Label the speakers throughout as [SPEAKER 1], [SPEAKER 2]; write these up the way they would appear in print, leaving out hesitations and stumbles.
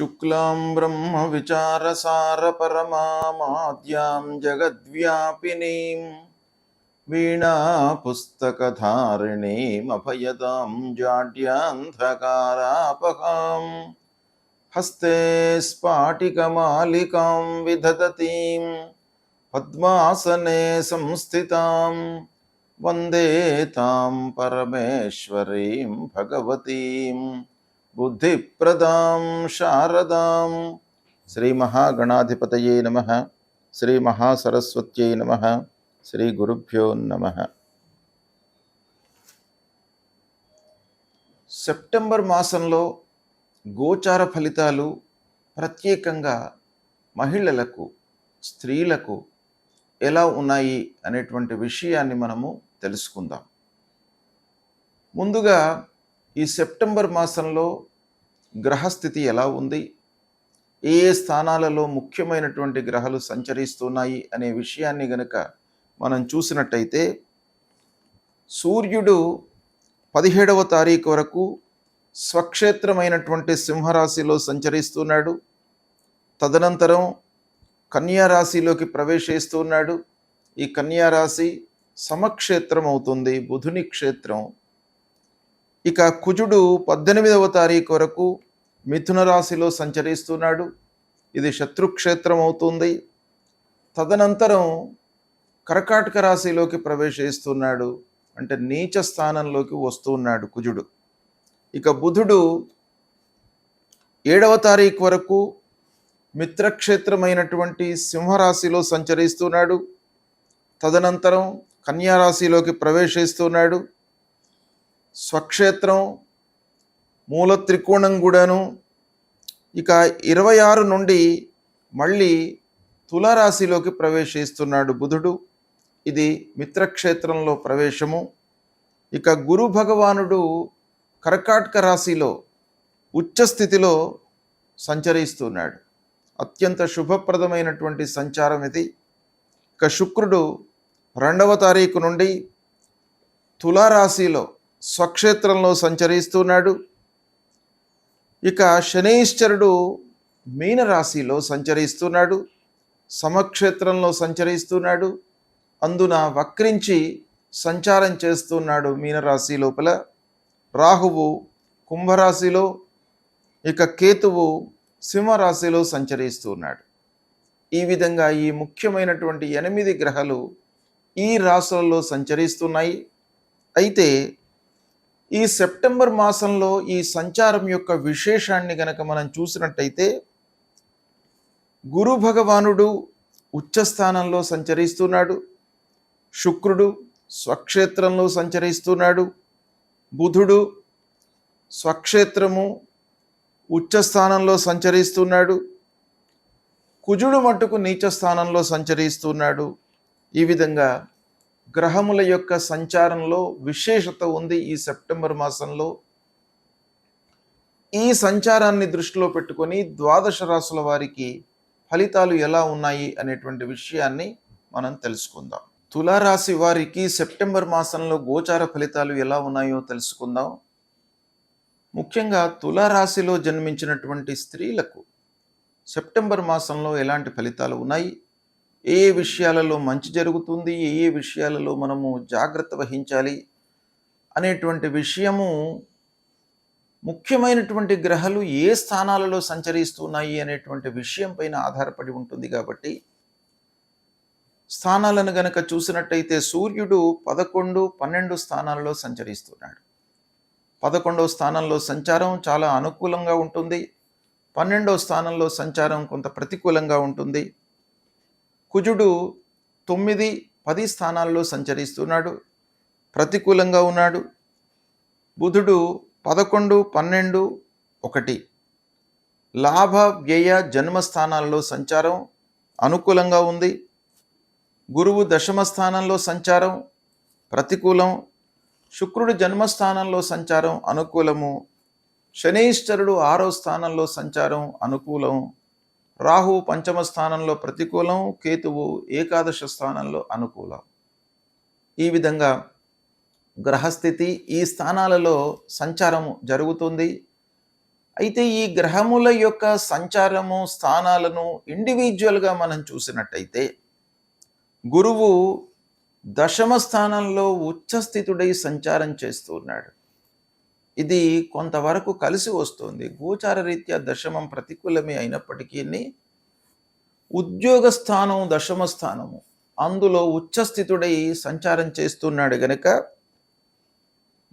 [SPEAKER 1] शुक्लां ब्रह्मविचारसारपरमामाद्यां जगद्व्यापिनीं वीणापुस्तकधारिणीमभयदां जाड्यान्धकारापहां हस्ते स्फाटिकमालिकां विदधतीं पद्मासने संस्थितां वन्दे तां परमेश्वरीं भगवतीं बुद्धिप्रदां शारदां। श्री महागणाधिपतये नमः। श्री महासरस्वत्यै नमः। శ్రీ గురుభ్యో నమః. సెప్టెంబర్ మాసంలో గోచార ఫలితాలు ప్రత్యేకంగా మహిళలకు, స్త్రీలకు ఎలా ఉన్నాయి అనేటువంటి విషయాన్ని మనము తెలుసుకుందాం. ముందుగా ఈ సెప్టెంబర్ మాసంలో గ్రహస్థితి ఎలా ఉంది, ఏ స్థానాలలో ముఖ్యమైనటువంటి గ్రహాలు సంచరిస్తున్నాయి అనే విషయాన్ని గనుక మనం చూసినట్టయితే, సూర్యుడు 17వ తారీఖు వరకు స్వక్షేత్రమైనటువంటి సింహరాశిలో సంచరిస్తున్నాడు. తదనంతరం కన్యారాశిలోకి ప్రవేశిస్తున్నాడు. ఈ కన్యారాశి సమక్షేత్రం అవుతుంది, బుధుని క్షేత్రం. ఇక కుజుడు 18వ తారీఖు వరకు మిథున రాశిలో సంచరిస్తున్నాడు. ఇది శత్రుక్షేత్రం అవుతుంది. తదనంతరం కర్కాటక రాశిలోకి ప్రవేశిస్తున్నాడు, అంటే నీచ స్థానంలోకి వస్తున్నాడు కుజుడు. ఇక బుధుడు 7వ తారీఖు వరకు మిత్రక్షేత్రమైనటువంటి సింహరాశిలో సంచరిస్తున్నాడు. తదనంతరం కన్యారాశిలోకి ప్రవేశిస్తున్నాడు. స్వక్షేత్రం మూల త్రికోణం కూడాను. ఇక 26 నుండి మళ్ళీ తులారాశిలోకి ప్రవేశిస్తున్నాడు బుధుడు. ఇది మిత్రక్షేత్రంలో ప్రవేశము. ఇక గురు భగవానుడు కర్కాటక రాశిలో ఉచ్చస్థితిలో సంచరిస్తున్నాడు. అత్యంత శుభప్రదమైనటువంటి సంచారం ఇది. ఇక శుక్రుడు 2వ తారీఖు నుండి తులారాశిలో స్వక్షేత్రంలో సంచరిస్తున్నాడు. ఇక శనైశ్చరుడు మీనరాశిలో సంచరిస్తున్నాడు, సమక్షేత్రంలో సంచరిస్తున్నాడు. అందున వక్రించి సంచారం చేస్తున్నాడు మీనరాశి లోపల. రాహువు కుంభరాశిలో, ఇక కేతువు సింహరాశిలో సంచరిస్తున్నాడు. ఈ విధంగా ఈ ముఖ్యమైనటువంటి 8 గ్రహాలు ఈ రాశులలో సంచరిస్తున్నాయి. అయితే ఈ సెప్టెంబర్ మాసంలో ఈ సంచారం యొక్క విశేషాన్ని గనక మనం చూసినట్టయితే, గురు భగవానుడు ఉచ్చస్థానంలో సంచరిస్తున్నాడు, శుక్రుడు స్వక్షేత్రంలో సంచరిస్తున్నాడు, బుధుడు స్వక్షేత్రము ఉచ్చస్థానంలో సంచరిస్తున్నాడు, కుజుడు మట్టుకు నీచ స్థానంలో సంచరిస్తున్నాడు. ఈ విధంగా గ్రహముల యొక్క సంచారంలో విశేషత ఉంది ఈ సెప్టెంబర్ మాసంలో. ఈ సంచారాన్ని దృష్టిలో పెట్టుకొని ద్వాదశ రాశుల వారికి ఫలితాలు ఎలా ఉన్నాయి అనేటువంటి విషయాన్ని మనం తెలుసుకుందాం. తులారాశి వారికి సెప్టెంబర్ మాసంలో గోచార ఫలితాలు ఎలా ఉన్నాయో తెలుసుకుందాం. ముఖ్యంగా తులారాశిలో జన్మించినటువంటి స్త్రీలకు సెప్టెంబర్ మాసంలో ఎలాంటి ఫలితాలు ఉన్నాయి, ఏ ఏ విషయాలలో మంచి జరుగుతుంది, ఏ ఏ విషయాలలో మనము జాగ్రత్త వహించాలి అనేటువంటి విషయము, ముఖ్యమైనటువంటి గ్రహాలు ఏ స్థానాలలో సంచరిస్తున్నాయి అనేటువంటి విషయం పైన ఆధారపడి ఉంటుంది. కాబట్టి స్థానాలను గనక చూసినట్టయితే సూర్యుడు 11, 12 స్థానాలలో సంచరిస్తున్నాడు. 11వ స్థానంలో సంచారం చాలా అనుకూలంగా ఉంటుంది. 12వ స్థానంలో సంచారం కొంత ప్రతికూలంగా ఉంటుంది. కుజుడు 9, 10 స్థానాల్లో సంచరిస్తున్నాడు, ప్రతికూలంగా ఉన్నాడు. బుధుడు 11, 12, 1 లాభ వ్యయ జన్మస్థానాల్లో సంచారం అనుకూలంగా ఉంది. గురువు దశమ స్థానంలో సంచారం ప్రతికూలం. శుక్రుడు జన్మస్థానంలో సంచారం అనుకూలము. శనైశ్చరుడు 6వ స్థానంలో సంచారం అనుకూలం. రాహు పంచమ స్థానంలో ప్రతికూలం, కేతువు ఏకాదశ స్థానంలో అనుకూలం. ఈ విధంగా గ్రహస్థితి ఈ స్థానాలలో సంచారం జరుగుతుంది. అయితే ఈ గ్రహముల యొక్క సంచారము స్థానాలను ఇండివిజువల్గా మనం చూసినట్టయితే గురువు దశమ స్థానంలో ఉచ్చస్థితుడై సంచారం చేస్తూ ఉన్నాడు. ఇది కొంతవరకు కలిసి వస్తుంది. గోచార రీత్యా దశమం ప్రతికూలమే అయినప్పటికీ ఉద్యోగ స్థానం దశమ స్థానము, అందులో ఉచ్చస్థితుడై సంచారం చేస్తున్నాడు గనక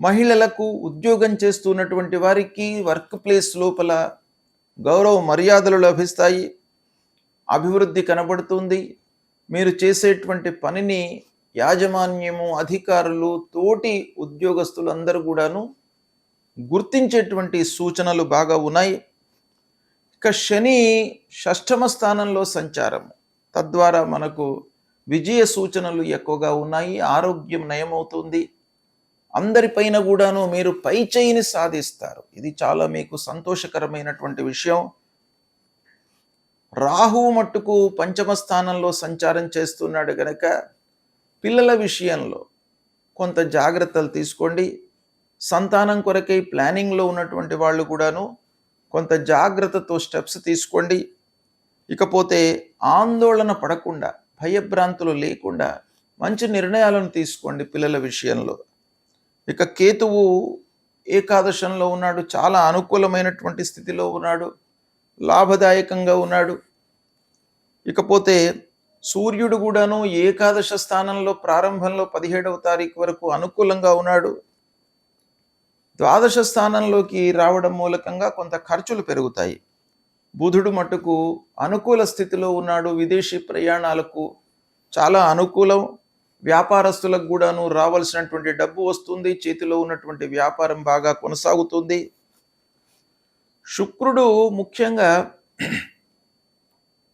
[SPEAKER 1] మహిళలకు ఉద్యోగం చేస్తున్నటువంటి వారికి వర్క్ ప్లేస్ లోపల గౌరవ మర్యాదలు లభిస్తాయి, అభివృద్ధి కనబడుతుంది. మీరు చేసేటువంటి పనిని యాజమాన్యము, అధికారులు, తోటి ఉద్యోగస్తులు అందరూ కూడాను గుర్తించేటువంటి సూచనలు బాగా ఉన్నాయి. ఇక శని షష్ఠమ స్థానంలో సంచారం, తద్వారా మనకు విజయ సూచనలు ఎక్కువగా ఉన్నాయి. ఆరోగ్యం నయమవుతుంది. అందరిపైన కూడాను మీరు పై చేయిని సాధిస్తారు. ఇది చాలా మీకు సంతోషకరమైనటువంటి విషయం. రాహువు మట్టుకు పంచమ స్థానంలో సంచారం చేస్తున్నాడు గనక పిల్లల విషయంలో కొంత జాగ్రత్తలు తీసుకోండి. సంతానం కొరకై ప్లానింగ్లో ఉన్నటువంటి వాళ్ళు కూడాను కొంత జాగ్రత్తతో స్టెప్స్ తీసుకోండి. ఇకపోతే ఆందోళన పడకుండా, భయభ్రాంతులు లేకుండా మంచి నిర్ణయాలను తీసుకోండి పిల్లల విషయంలో. ఇక కేతువు ఏకాదశంలో ఉన్నాడు, చాలా అనుకూలమైనటువంటి స్థితిలో ఉన్నాడు, లాభదాయకంగా ఉన్నాడు. ఇకపోతే సూర్యుడు కూడాను ఏకాదశ స్థానంలో ప్రారంభంలో 17వ తారీఖు వరకు అనుకూలంగా ఉన్నాడు. ద్వాదశ స్థానంలోకి రావడం మూలకంగా కొంత ఖర్చులు పెరుగుతాయి. బుధుడు మట్టుకు అనుకూల స్థితిలో ఉన్నాడు, విదేశీ ప్రయాణాలకు చాలా అనుకూలం. వ్యాపారస్తులకు కూడాను రావాల్సినటువంటి డబ్బు వస్తుంది, చేతిలో ఉన్నటువంటి వ్యాపారం బాగా కొనసాగుతుంది. శుక్రుడు ముఖ్యంగా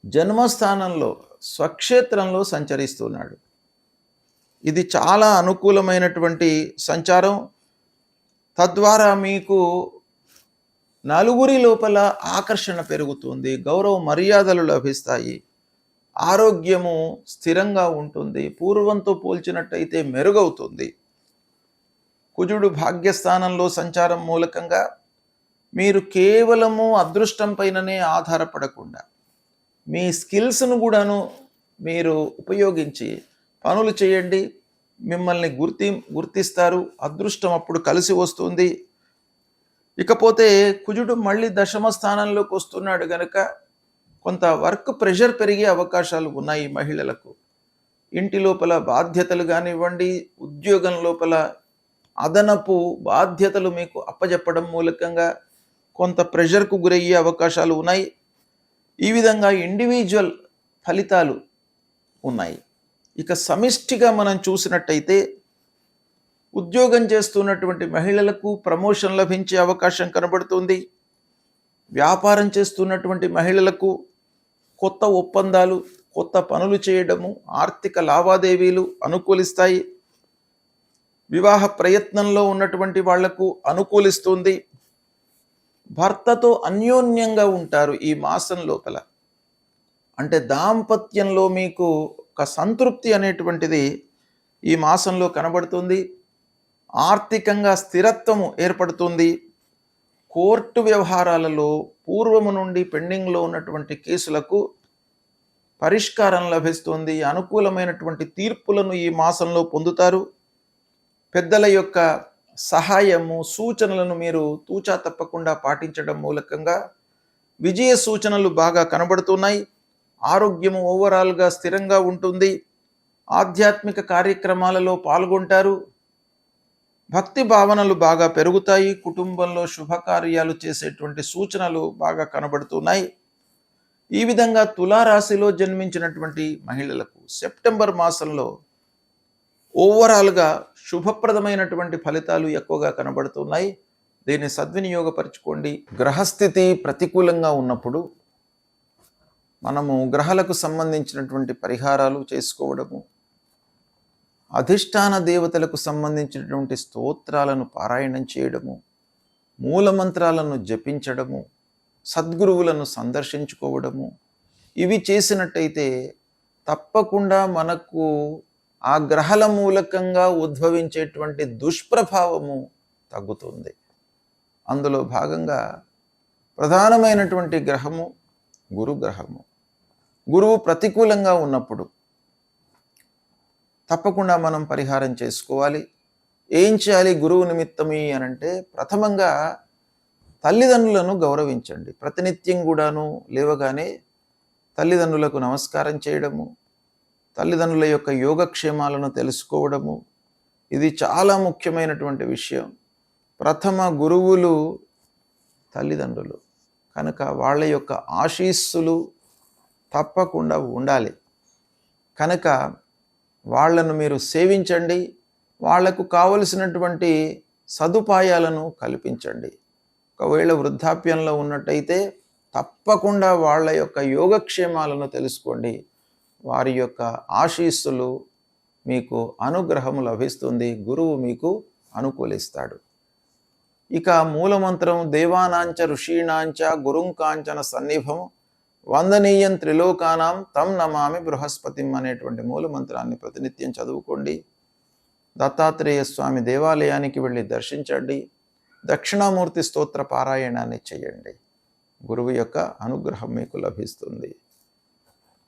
[SPEAKER 1] జన్మస్థానంలో స్వక్షేత్రంలో సంచరిస్తున్నాడు. ఇది చాలా అనుకూలమైనటువంటి సంచారం. తద్వారా మీకు నలుగురి లోపల ఆకర్షణ పెరుగుతుంది, గౌరవ మర్యాదలు లభిస్తాయి, ఆరోగ్యము స్థిరంగా ఉంటుంది, పూర్వంతో పోల్చినట్టయితే మెరుగవుతుంది. కుజుడు భాగ్యస్థానంలో సంచారం మూలకంగా మీరు కేవలము అదృష్టం పైననే ఆధారపడకుండా మీ స్కిల్స్ను కూడాను మీరు ఉపయోగించి పనులు చేయండి. మిమ్మల్ని గుర్తిస్తారు, అదృష్టం అప్పుడు కలిసి వస్తుంది. ఇకపోతే కుజుడు మళ్ళీ దశమ స్థానంలోకి వస్తున్నాడు గనక కొంత వర్క్ ప్రెషర్ పెరిగే అవకాశాలు ఉన్నాయి మహిళలకు. ఇంటి లోపల బాధ్యతలు కానివ్వండి, ఉద్యోగం లోపల అదనపు బాధ్యతలు మీకు అప్పజెప్పడం మూలకంగా కొంత ప్రెషర్కు గురయ్యే అవకాశాలు ఉన్నాయి. ఈ విధంగా ఇండివిజువల్ ఫలితాలు ఉన్నాయి. ఇక సమిష్టిగా మనం చూసినట్టయితే ఉద్యోగం చేస్తున్నటువంటి మహిళలకు ప్రమోషన్ లభించే అవకాశం కనబడుతుంది. వ్యాపారం చేస్తున్నటువంటి మహిళలకు కొత్త ఒప్పందాలు, కొత్త పనులు చేయడము, ఆర్థిక లావాదేవీలు అనుకూలిస్తాయి. వివాహ ప్రయత్నంలో ఉన్నటువంటి వాళ్లకు అనుకూలిస్తుంది. భర్తతో అన్యోన్యంగా ఉంటారు ఈ మాసం లోపల. అంటే దాంపత్యంలో మీకు ఒక సంతృప్తి అనేటువంటిది ఈ మాసంలో కనబడుతుంది. ఆర్థికంగా స్థిరత్వము ఏర్పడుతుంది. కోర్టు వ్యవహారాలలో పూర్వము నుండి పెండింగ్లో ఉన్నటువంటి కేసులకు పరిష్కారం లభిస్తుంది. అనుకూలమైనటువంటి తీర్పులను ఈ మాసంలో పొందుతారు. పెద్దల యొక్క సహాయము, సూచనలను మీరు తూచా తప్పకుండా పాటించడం మూలకంగా విజయ సూచనలు బాగా కనబడుతున్నాయి. ఆరోగ్యము ఓవరాల్గా స్థిరంగా ఉంటుంది. ఆధ్యాత్మిక కార్యక్రమాలలో పాల్గొంటారు. భక్తి భావనలు బాగా పెరుగుతాయి. కుటుంబంలో శుభకార్యాలు చేసేటువంటి సూచనలు బాగా కనబడుతున్నాయి. ఈ విధంగా తులారాశిలో జన్మించినటువంటి మహిళలకు సెప్టెంబర్ మాసంలో ఓవరాల్గా శుభప్రదమైనటువంటి ఫలితాలు ఎక్కువగా కనబడుతున్నాయి. దీన్ని సద్వినియోగపరచుకోండి. గ్రహస్థితి ప్రతికూలంగా ఉన్నప్పుడు మనము గ్రహాలకు సంబంధించినటువంటి పరిహారాలు చేసుకోవడము, అధిష్టాన దేవతలకు సంబంధించినటువంటి స్తోత్రాలను పారాయణం చేయడము, మూలమంత్రాలను జపించడము, సద్గురువులను సందర్శించుకోవడము, ఇవి చేసినట్టయితే తప్పకుండా మనకు ఆ గ్రహాల మూలకంగా ఉద్భవించేటువంటి దుష్ప్రభావము తగ్గుతుంది. అందులో భాగంగా ప్రధానమైనటువంటి గ్రహము గురుగ్రహము. గురువు ప్రతికూలంగా ఉన్నప్పుడు తప్పకుండా మనం పరిహారం చేసుకోవాలి. ఏం చేయాలి గురువు నిమిత్తమి అనంటే, ప్రథమంగా తల్లిదండ్రులను గౌరవించండి. ప్రతినిత్యం కూడాను లేవగానే తల్లిదండ్రులకు నమస్కారం చేయడము, తల్లిదండ్రుల యొక్క యోగక్షేమాలను తెలుసుకోవడము, ఇది చాలా ముఖ్యమైనటువంటి విషయం. ప్రథమ గురువులు తల్లిదండ్రులు కనుక వాళ్ళ యొక్క ఆశీస్సులు తప్పకుండా ఉండాలి. కనుక వాళ్ళను మీరు సేవించండి, వాళ్లకు కావలసినటువంటి సదుపాయాలను కల్పించండి. ఒకవేళ వృద్ధాప్యంలో ఉన్నట్టయితే తప్పకుండా వాళ్ళ యొక్క యోగక్షేమాలను తెలుసుకోండి. వారి యొక్క ఆశీస్సులు మీకు అనుగ్రహము లభిస్తుంది, గురువు మీకు అనుకూలిస్తాడు. ఇక మూలమంత్రం దేవానాంచ ఋషీణాంచ గురుం కాంచన సన్నిభం వందనీయం త్రిలోకానాం తం నమామి బృహస్పతిం అనేటువంటి మూలమంత్రాన్ని ప్రతినిత్యం చదువుకోండి. దత్తాత్రేయ స్వామి దేవాలయానికి వెళ్ళి దర్శించండి. దక్షిణామూర్తి స్తోత్ర పారాయణాన్ని చేయండి. గురువు యొక్క అనుగ్రహం మీకు లభిస్తుంది.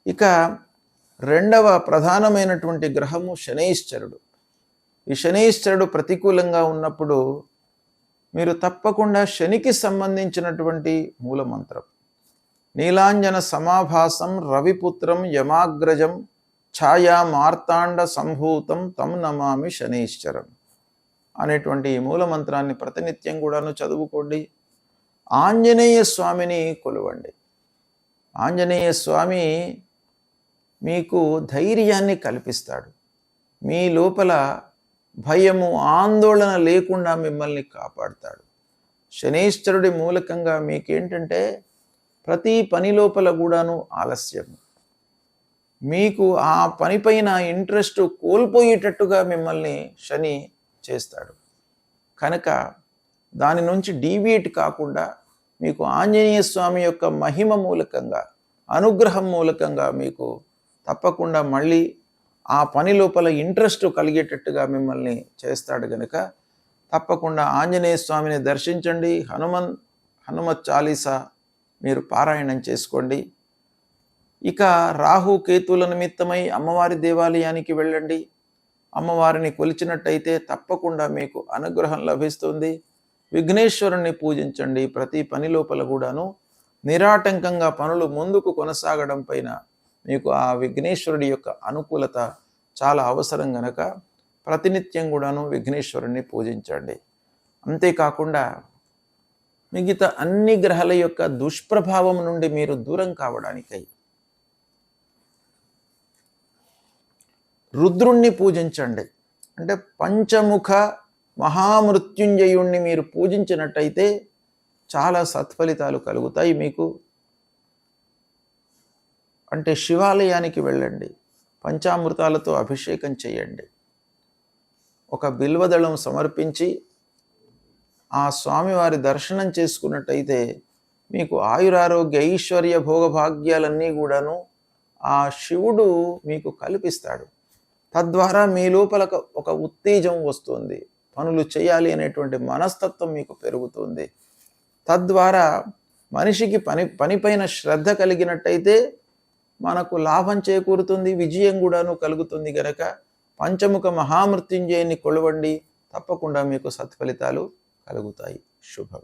[SPEAKER 1] ఇక రెండవ ప్రధానమైనటువంటి గ్రహము శనైశ్చరుడు. ఈ శనైశ్చరుడు ప్రతికూలంగా ఉన్నప్పుడు మీరు తప్పకుండా శనికి సంబంధించినటువంటి మూలమంత్రం నీలాంజన సమాభాసం రవిపుత్రం యమాగ్రజం ఛాయా మార్తాండ సంభూతం తం నమామి శనైశ్చరం అనేటువంటి ఈ మూలమంత్రాన్ని ప్రతినిత్యం కూడాను చదువుకోండి. ఆంజనేయ స్వామిని కొలవండి. ఆంజనేయ స్వామి మీకు ధైర్యాన్ని కల్పిస్తాడు. మీ లోపల భయము ఆందోళన లేకుండా మిమ్మల్ని కాపాడుతాడు. శనైశ్చరుడి మూలకంగా మీకేంటంటే ప్రతి పని లోపల కూడాను ఆలస్యం, మీకు ఆ పనిపైన ఇంట్రెస్ట్ కోల్పోయేటట్టుగా మిమ్మల్ని శని చేస్తాడు. కనుక దాని నుంచి డీవియేట్ కాకుండా మీకు ఆంజనేయ స్వామి యొక్క మహిమ మూలకంగా, అనుగ్రహం మూలకంగా మీకు తప్పకుండా మళ్ళీ ఆ పని లోపల ఇంట్రెస్ట్ కలిగేటట్టుగా మిమ్మల్ని చేస్తాడు. కనుక తప్పకుండా ఆంజనేయ స్వామిని దర్శించండి. హనుమత్ చాలీసా మీరు పారాయణం చేసుకోండి. ఇక రాహు కేతుల నిమిత్తమై అమ్మవారి దేవాలయానికి వెళ్ళండి. అమ్మవారిని కొలిచినట్టయితే తప్పకుండా మీకు అనుగ్రహం లభిస్తుంది. విఘ్నేశ్వరుణ్ణి పూజించండి. ప్రతి పని లోపల కూడాను నిరాటంకంగా పనులు ముందుకు కొనసాగడం పైన మీకు ఆ విఘ్నేశ్వరుడి యొక్క అనుకూలత చాలా అవసరం గనక ప్రతినిత్యం కూడాను విఘ్నేశ్వరుణ్ణి పూజించండి. అంతేకాకుండా మిగతా అన్ని గ్రహాల యొక్క దుష్ప్రభావం నుండి మీరు దూరం కావడానికై రుద్రుణ్ణి పూజించండి. అంటే పంచముఖ మహామృత్యుంజయుణ్ణి మీరు పూజించినట్టయితే చాలా సత్ఫలితాలు కలుగుతాయి మీకు. అంటే శివాలయానికి వెళ్ళండి, పంచామృతాలతో అభిషేకం చేయండి, ఒక బిల్వదళం సమర్పించి ఆ స్వామివారి దర్శనం చేసుకున్నట్టయితే మీకు ఆయురారోగ్య ఐశ్వర్య భోగభాగ్యాలన్నీ కూడాను ఆ శివుడు మీకు కల్పిస్తాడు. తద్వారా మీ లోపల ఒక ఉత్తేజం వస్తుంది, పనులు చేయాలి అనేటువంటి మనస్తత్వం మీకు పెరుగుతుంది. తద్వారా మనిషికి పనిపైన శ్రద్ధ కలిగినట్టయితే మనకు లాభం చేకూరుతుంది, విజయం కూడాను కలుగుతుంది. గనక పంచముఖ మహామృత్యుంజయుని కొలవండి, తప్పకుండా మీకు సత్ఫలితాలు కలుగుతాయి. శుభం.